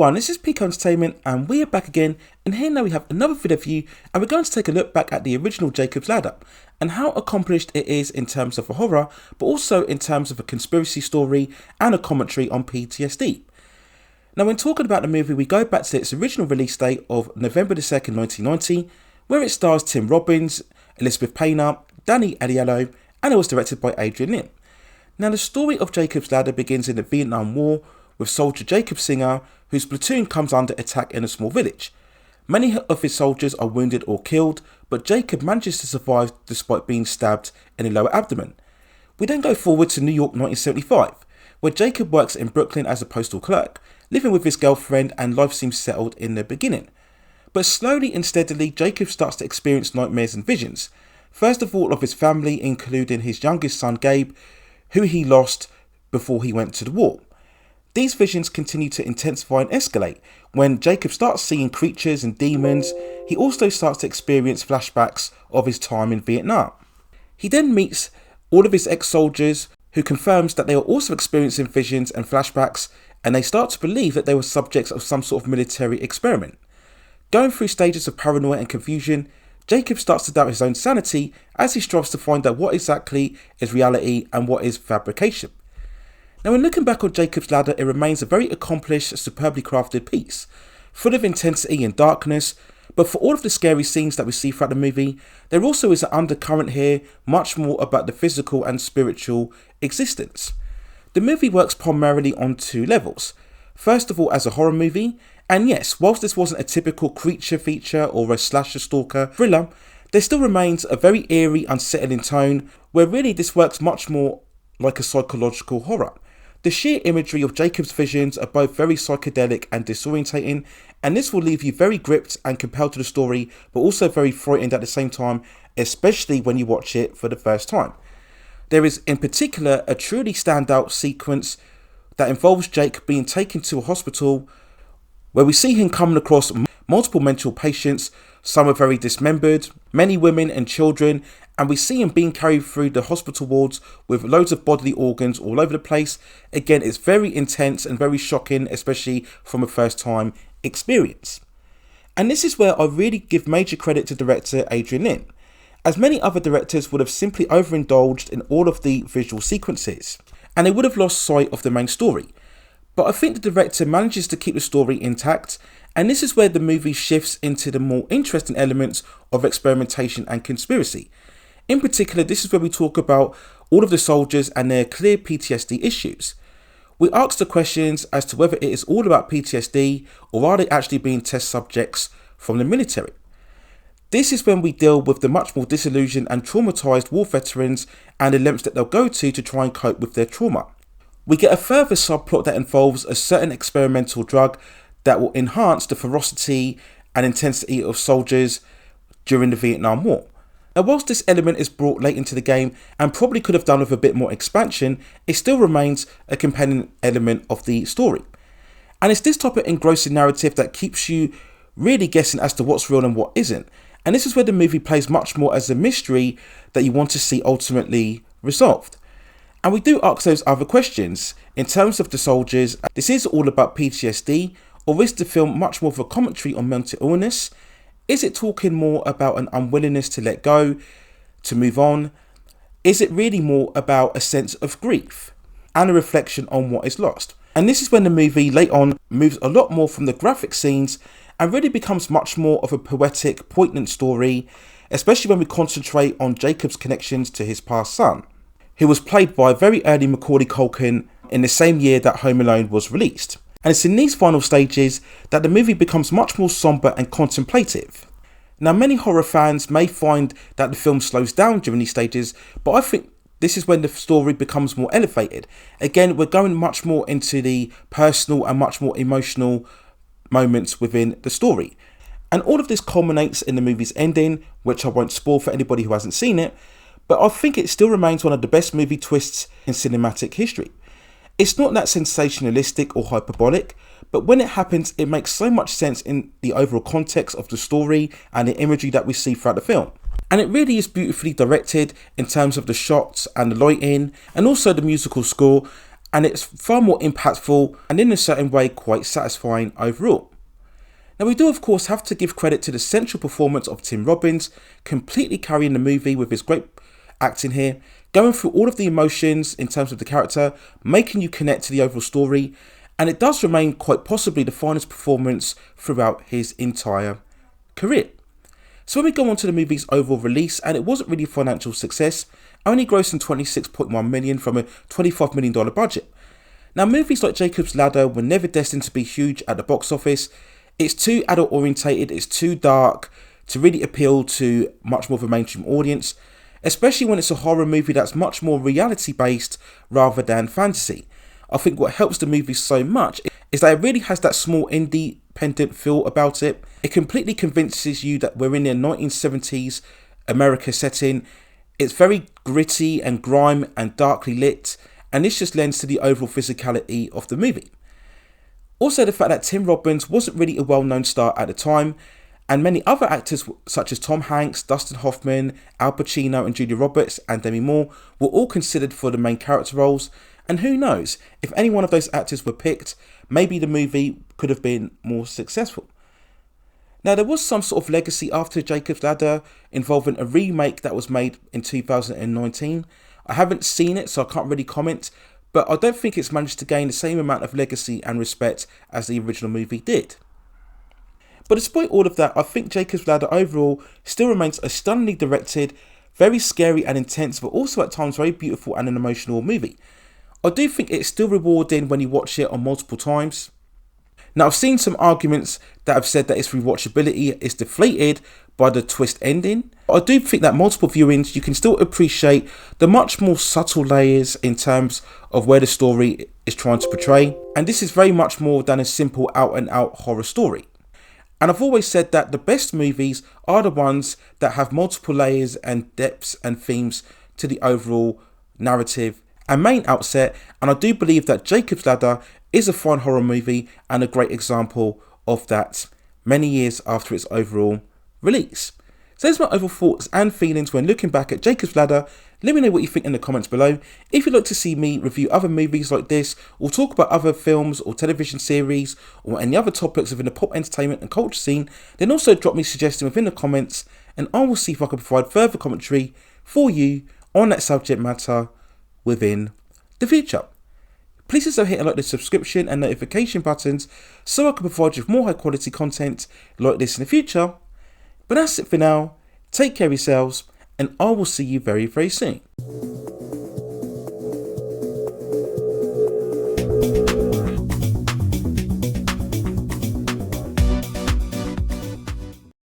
everyone, this is Pico Entertainment and we are back again, and here now we have another video for you, and we're going to take a look back at the original Jacob's Ladder and how accomplished it is in terms of a horror, but also in terms of a conspiracy story and a commentary on PTSD. Now when talking about the movie, we go back to its original release date of November the 2nd, 1990, where it stars Tim Robbins, Elizabeth Pena, Danny Aiello, and it was directed by Adrian Lyne. Now the story of Jacob's Ladder begins in the Vietnam War with soldier Jacob Singer, whose platoon comes under attack in a small village. Many of his soldiers are wounded or killed, but Jacob manages to survive despite being stabbed in the lower abdomen. We then go forward to New York 1975, where Jacob works in Brooklyn as a postal clerk, living with his girlfriend, and life seems settled in the beginning. But slowly and steadily, Jacob starts to experience nightmares and visions. First of all of his family, including his youngest son Gabe, who he lost before he went to the war. These visions continue to intensify and escalate. When Jacob starts seeing creatures and demons, he also starts to experience flashbacks of his time in Vietnam. He then meets all of his ex-soldiers, who confirms that they are also experiencing visions and flashbacks, and they start to believe that they were subjects of some sort of military experiment. Going through stages of paranoia and confusion, Jacob starts to doubt his own sanity as he strives to find out what exactly is reality and what is fabrication. Now when looking back on Jacob's Ladder, it remains a very accomplished, superbly crafted piece, full of intensity and darkness, but for all of the scary scenes that we see throughout the movie, there also is an undercurrent here, much more about the physical and spiritual existence. The movie works primarily on two levels. First of all, as a horror movie, and yes, whilst this wasn't a typical creature feature or a slasher stalker thriller, there still remains a very eerie, unsettling tone, where really this works much more like a psychological horror. The sheer imagery of Jacob's visions are both very psychedelic and disorientating, and this will leave you very gripped and compelled to the story, but also very frightened at the same time, especially when you watch it for the first time. There is in particular a truly standout sequence that involves Jake being taken to a hospital, where we see him coming across multiple mental patients. Some are very dismembered, many women and children, and we see him being carried through the hospital wards with loads of bodily organs all over the place. Again, it's very intense and very shocking, especially from a first time experience. And this is where I really give major credit to director Adrian Lyne, as many other directors would have simply overindulged in all of the visual sequences, and they would have lost sight of the main story. But I think the director manages to keep the story intact, and this is where the movie shifts into the more interesting elements of experimentation and conspiracy. In particular, this is where we talk about all of the soldiers and their clear PTSD issues. We ask the questions as to whether it is all about PTSD or are they actually being test subjects from the military. This is when we deal with the much more disillusioned and traumatized war veterans and the lengths that they'll go to try and cope with their trauma. We get a further subplot that involves a certain experimental drug that will enhance the ferocity and intensity of soldiers during the Vietnam War. Now whilst this element is brought late into the game and probably could have done with a bit more expansion, it still remains a compelling element of the story. And it's this type of engrossing narrative that keeps you really guessing as to what's real and what isn't. And this is where the movie plays much more as a mystery that you want to see ultimately resolved. And we do ask those other questions. In terms of the soldiers, this is all about PTSD, or is the film much more of a commentary on mental illness? Is it talking more about an unwillingness to let go, to move on? Is it really more about a sense of grief and a reflection on what is lost? And this is when the movie late on moves a lot more from the graphic scenes and really becomes much more of a poetic, poignant story, especially when we concentrate on Jacob's connections to his past son, who was played by very early Macaulay Culkin in the same year that Home Alone was released. And it's in these final stages that the movie becomes much more somber and contemplative. Now many horror fans may find that the film slows down during these stages, but I think this is when the story becomes more elevated. Again, we're going much more into the personal and much more emotional moments within the story. And all of this culminates in the movie's ending, which I won't spoil for anybody who hasn't seen it, but I think it still remains one of the best movie twists in cinematic history. It's not that sensationalistic or hyperbolic, but when it happens, it makes so much sense in the overall context of the story and the imagery that we see throughout the film. And it really is beautifully directed in terms of the shots and the lighting, and also the musical score. and it's far more impactful and in a certain way quite satisfying overall. Now we do of course have to give credit to the central performance of Tim Robbins, completely carrying the movie with his great acting here, going through all of the emotions in terms of the character, making you connect to the overall story, and it does remain quite possibly the finest performance throughout his entire career. So when we go on to the movie's overall release, and it wasn't really a financial success, only grossing $26.1 million from a $25 million budget. Now movies like Jacob's Ladder were never destined to be huge at the box office. It's too adult orientated, it's too dark to really appeal to much more of a mainstream audience, especially when it's a horror movie that's much more reality based rather than fantasy. I think what helps the movie so much is that it really has that small independent feel about it. It completely convinces you that we're in a 1970s America setting. It's very gritty and grime and darkly lit, and this just lends to the overall physicality of the movie. Also the fact that Tim Robbins wasn't really a well-known star at the time, and many other actors such as Tom Hanks, Dustin Hoffman, Al Pacino and Julia Roberts and Demi Moore were all considered for the main character roles. And who knows, if any one of those actors were picked, maybe the movie could have been more successful. Now there was some sort of legacy after Jacob's Ladder involving a remake that was made in 2019. I haven't seen it so I can't really comment, but I don't think it's managed to gain the same amount of legacy and respect as the original movie did. But despite all of that, I think Jacob's Ladder overall still remains a stunningly directed, very scary and intense, but also at times very beautiful and an emotional movie. I do think it's still rewarding when you watch it on multiple times. Now I've seen some arguments that have said that its rewatchability is deflated by the twist ending. I do think that multiple viewings you can still appreciate the much more subtle layers in terms of where the story is trying to portray. And this is very much more than a simple out and out horror story. And I've always said that the best movies are the ones that have multiple layers and depths and themes to the overall narrative and main outset, and I do believe that Jacob's Ladder is a fine horror movie and a great example of that many years after its overall release. So there's my overall thoughts and feelings when looking back at Jacob's Ladder. Let me know what you think in the comments below. If you'd like to see me review other movies like this, or talk about other films or television series, or any other topics within the pop entertainment and culture scene, then also drop me a suggestion within the comments, and I will see if I can provide further commentary for you on that subject matter within the future. Please also hit like the subscription and notification buttons so I can provide you with more high quality content like this in the future. But that's it for now. Take care of yourselves, and I will see you very, very soon.